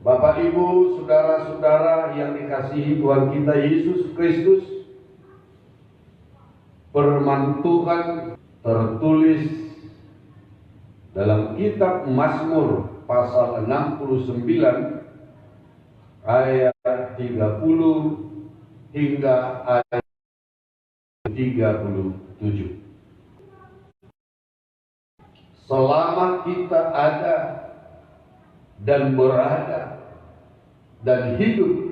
Bapak, Ibu, saudara-saudara yang dikasihi Tuhan kita Yesus Kristus, firman Tuhan tertulis dalam kitab Mazmur pasal 69 ayat 30 hingga ayat 37. Selama kita ada dan berada dan hidup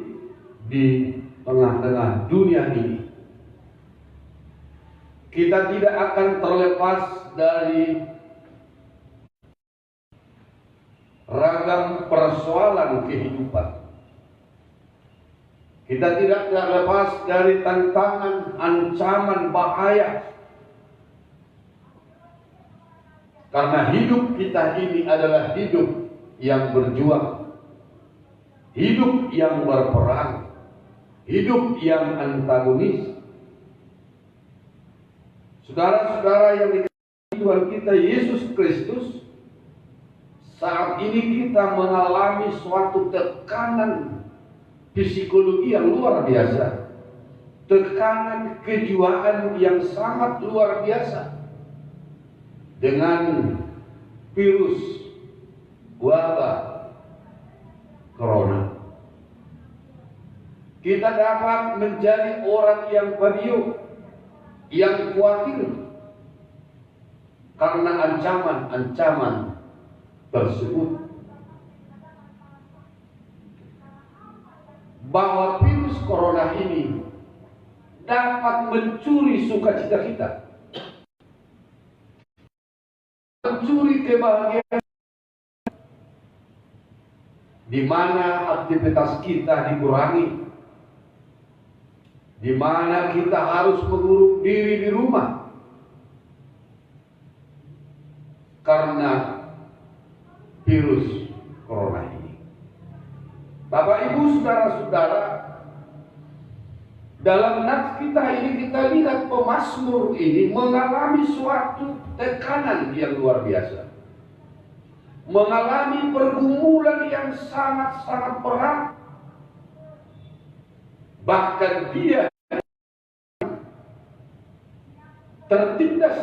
di tengah-tengah dunia ini, kita tidak akan terlepas dari ragam persoalan kehidupan. Kita tidak terlepas dari tantangan, ancaman, bahaya. Karena hidup kita ini adalah hidup yang berjuang, hidup yang berperang, hidup yang antagonis. Saudara-saudara yang dikasihi Tuhan kita Yesus Kristus, saat ini kita mengalami suatu tekanan psikologi yang luar biasa, tekanan kejiwaan yang sangat luar biasa dengan virus wabah corona. Kita dapat menjadi orang yang paniuk, yang khawatir karena ancaman-ancaman tersebut, bahwa virus corona ini dapat mencuri sukacita kita, mencuri kebahagiaan, di mana aktivitas kita dikurangi, di mana kita harus mengurung diri di rumah karena virus corona ini. Bapak, Ibu, saudara-saudara, dalam nats kita ini kita lihat pemazmur ini mengalami suatu tekanan yang luar biasa, mengalami pergumulan yang sangat-sangat berat. Bahkan dia tertindas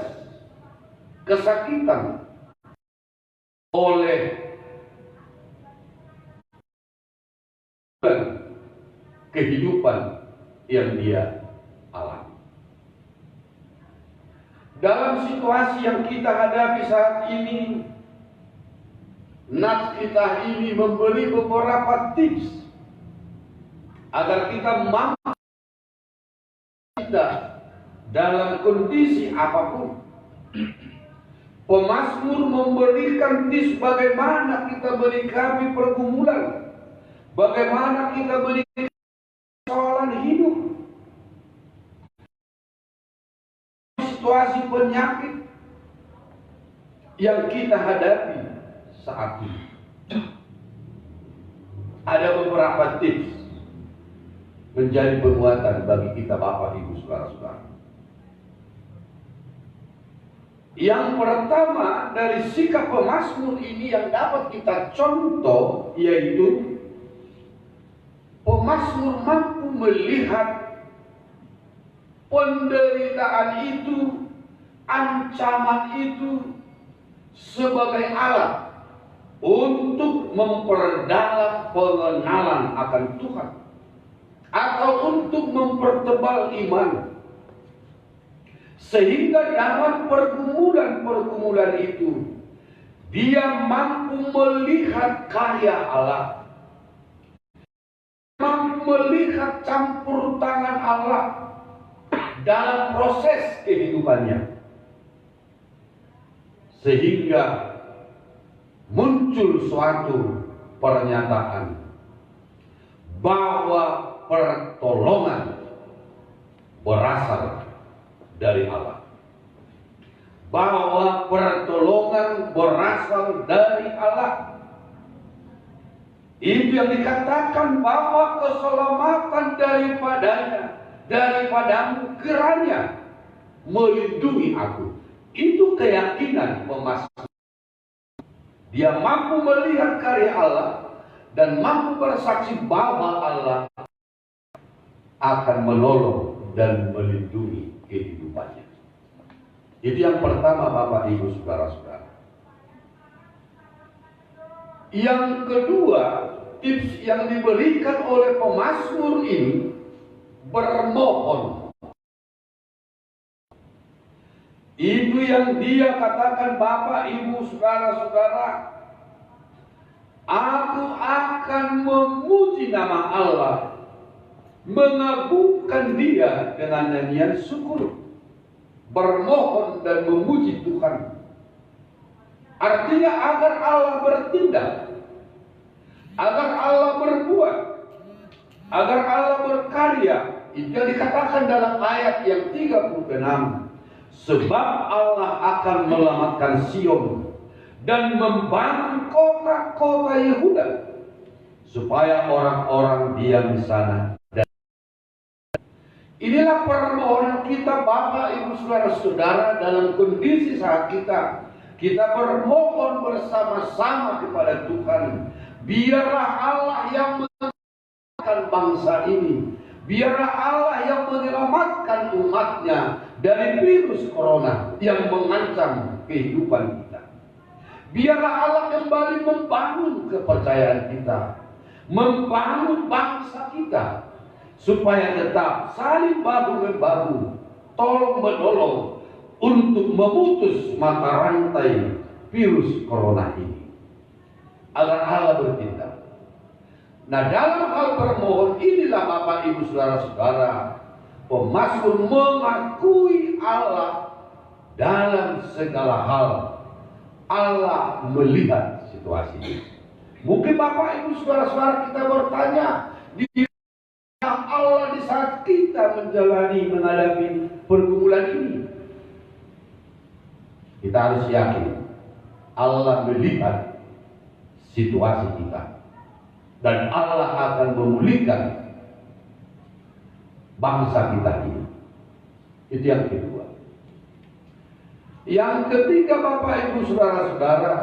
kesakitan oleh kehidupan yang dia alami. Dalam situasi yang kita hadapi saat ini, nats kita ini memberi beberapa tips agar kita mampu kita dalam kondisi apapun. Pemazmur memberikan tips bagaimana kita menyikapi pergumulan, bagaimana kita menyikapi persoalan hidup, situasi penyakit yang kita hadapi saat ini. Ada beberapa tips menjadi penguatan bagi kita, Bapak, Ibu, saudara-saudara. Yang pertama dari sikap pemazmur ini yang dapat kita contoh, yaitu pemazmur mampu melihat penderitaan itu, ancaman itu sebagai alat untuk memperdalam pengenalan akan Tuhan, atau untuk mempertebal iman, sehingga dalam pergumulan-pergumulan itu dia mampu melihat karya Allah, mampu melihat campur tangan Allah dalam proses kehidupannya, sehingga muncul suatu pernyataan bahwa pertolongan berasal dari Allah, bahwa pertolongan berasal dari Allah. Itu yang dikatakan bahwa keselamatan daripadamu kiranya melindungi aku. Itu keyakinan pemazmur. Dia mampu melihat karya Allah, dan mampu bersaksi bahwa Allah akan menolong dan melindungi kehidupannya. Itu yang pertama, Bapak Ibu Saudara-saudara. Yang kedua, tips yang diberikan oleh pemazmur ini, bermohon. Itu yang dia katakan, Bapak Ibu Saudara-saudara, aku akan memuji nama Allah, mengagungkan Dia dengan nyanyian syukur, bermohon dan memuji Tuhan. Artinya agar Allah bertindak, agar Allah berbuat, agar Allah berkarya. Itu yang dikatakan dalam ayat yang 36. Sebab Allah akan menyelamatkan Sion dan membangun kota-kota Yehuda, supaya orang-orang diam di sana. Inilah permohonan kita, Bapak Ibu Saudara-saudara, dalam kondisi saat kita bermohon bersama-sama kepada Tuhan. Biarlah Allah yang menyelamatkan bangsa ini. Biarlah Allah yang menyelamatkan umatnya dari virus corona yang mengancam kehidupan kita. Biarlah Allah kembali membangun kepercayaan kita, membangun bangsa kita, supaya tetap saling bahu-membahu, tolong-menolong untuk memutus mata rantai virus corona ini, agar Allah bertindak. Nah, dalam hal bermohon inilah Bapak Ibu Saudara-saudara, pemazmur mengakui Allah dalam segala hal. Allah melihat situasi ini. Mungkin Bapak Ibu Saudara-saudara kita bertanya, di Allah di saat kita menghadapi pergumulan ini. Kita harus yakin Allah melihat situasi kita, dan Allah akan memulihkan bangsa kita ini. Itu yang kedua. Yang ketiga, Bapak Ibu Saudara-saudara,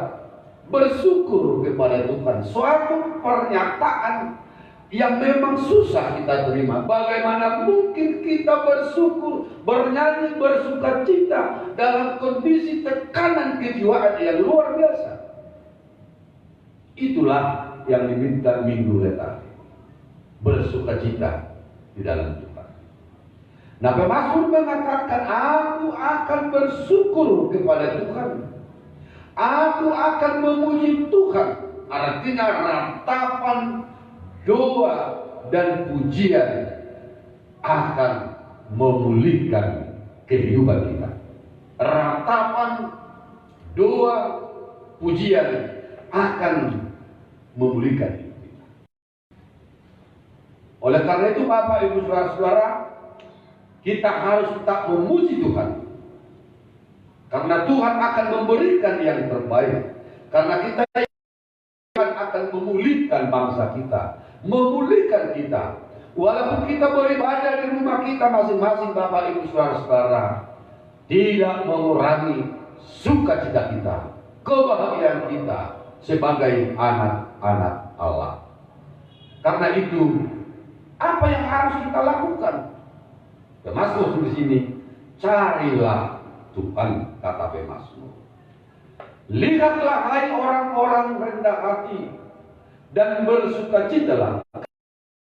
bersyukur kepada Tuhan. Suatu pernyataan yang memang susah kita terima. Bagaimana mungkin kita bersyukur, bernyanyi, bersukacita dalam kondisi tekanan kejiwaan yang luar biasa? Itulah yang diminta minggu letar, bersukacita di dalam Tuhan. Nah, pemazmur mengatakan, aku akan bersyukur kepada Tuhan, aku akan memuji Tuhan. Artinya ratapan doa dan pujian akan memulihkan kehidupan kita. Ratapan doa pujian akan memulihkan hidup kita. Oleh karena itu, Bapak Ibu Saudara-saudara, kita harus tetap memuji Tuhan, karena Tuhan akan memberikan yang terbaik. Karena kita akan memulihkan bangsa kita, memulihkan kita. Walaupun kita beribadah di rumah kita masing-masing, Bapak Ibu Saudara-saudara, tidak mengurangi sukacita kita, kebahagiaan kita sebagai anak-anak Allah. Karena itu, apa yang harus kita lakukan? Pemazmur di sini, carilah Tuhan, kata pemazmur. Lihatlah hai orang-orang rendah hati dan bersukacitalah,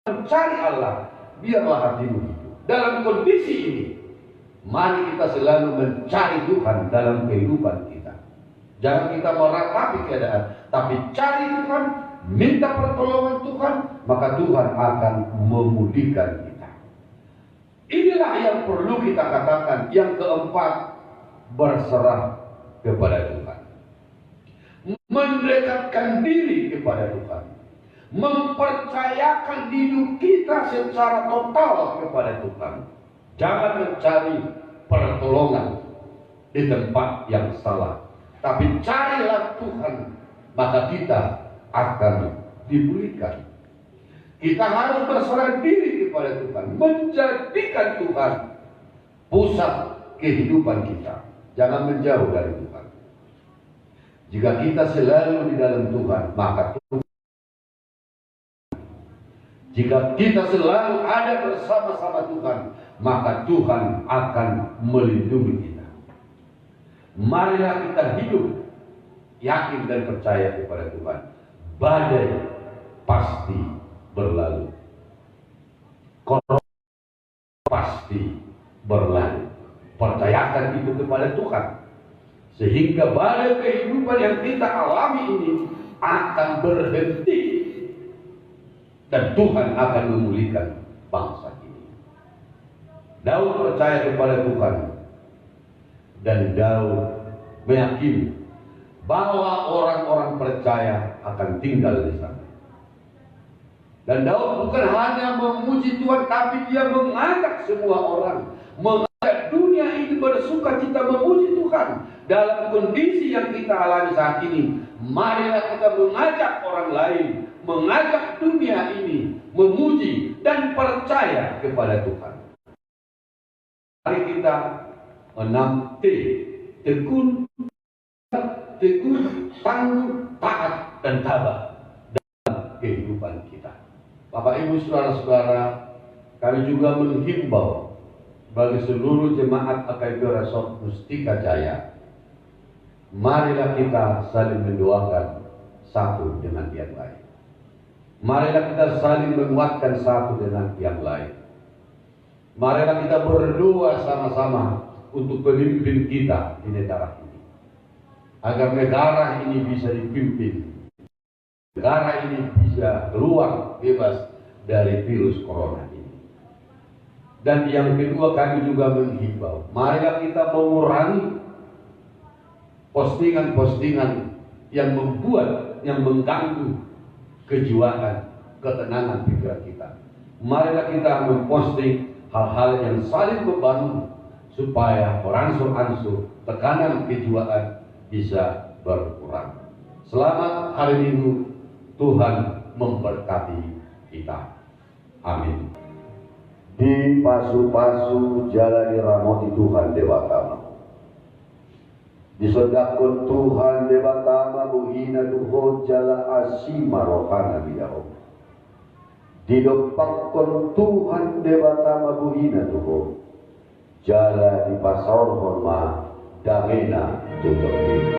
mencari Allah, biarlah hatimu hidup. Dalam kondisi ini, mari kita selalu mencari Tuhan dalam kehidupan kita. Jangan kita meratapi keadaan, tapi cari Tuhan, minta pertolongan Tuhan, maka Tuhan akan memulihkan kita. Inilah yang perlu kita katakan. Yang keempat, berserah kepada Tuhan, mendekatkan diri kepada Tuhan, mempercayakan hidup kita secara total kepada Tuhan. Jangan mencari pertolongan di tempat yang salah, tapi carilah Tuhan, maka kita akan dipulihkan. Kita harus berserah diri kepada Tuhan, menjadikan Tuhan pusat kehidupan kita. Jangan menjauh dari Tuhan. Jika kita selalu di dalam Tuhan, maka Tuhan Jika kita selalu ada bersama-sama Tuhan, maka Tuhan akan melindungi kita. Marilah kita hidup yakin dan percaya kepada Tuhan. Badai pasti berlalu, korona pasti berlalu. Percayakan itu kepada Tuhan, sehingga badai kehidupan yang kita alami ini akan berhenti, dan Tuhan akan memulihkan bangsa ini. Daud percaya kepada Tuhan, dan Daud meyakini bahwa orang-orang percaya akan tinggal di sana. Dan Daud bukan hanya memuji Tuhan, tapi dia mengajak semua orang, mengajak dunia ini bersuka cita memuji Tuhan. Dalam kondisi yang kita alami saat ini, marilah kita mengajak orang lain, mengajak dunia ini memuji dan percaya kepada Tuhan. Mari kita 6T, tekun, tangguh, taat, dan tabah dalam kehidupan kita. Bapak, Ibu, saudara-saudara, kami juga menghimbau bagi seluruh jemaat AKIP Resort Mustika Jaya, marilah kita saling mendoakan satu dengan yang lain. Marilah kita saling menguatkan satu dengan yang lain. Marilah kita berdoa sama-sama untuk pemimpin kita di negara ini, agar negara ini bisa dipimpin, negara ini bisa keluar bebas dari virus corona ini. Dan yang kedua, kami juga menghimbau, marilah kita mengurangi postingan-postingan yang mengganggu kejiwaan, ketenangan pikiran kita. Marilah kita memposting hal-hal yang saling membangun, supaya berangsur-angsur tekanan kejiwaan bisa berkurang. Selamat hari Minggu, Tuhan memberkati kita. Amin. Di pasu-pasu jalani ramoti Tuhan dewatama. Disodakon Tuhan dewatama buhina duho jala asima rohana bidaho. Didopakon Tuhan dewatama buhina duho jala di pasor horma damena tutup.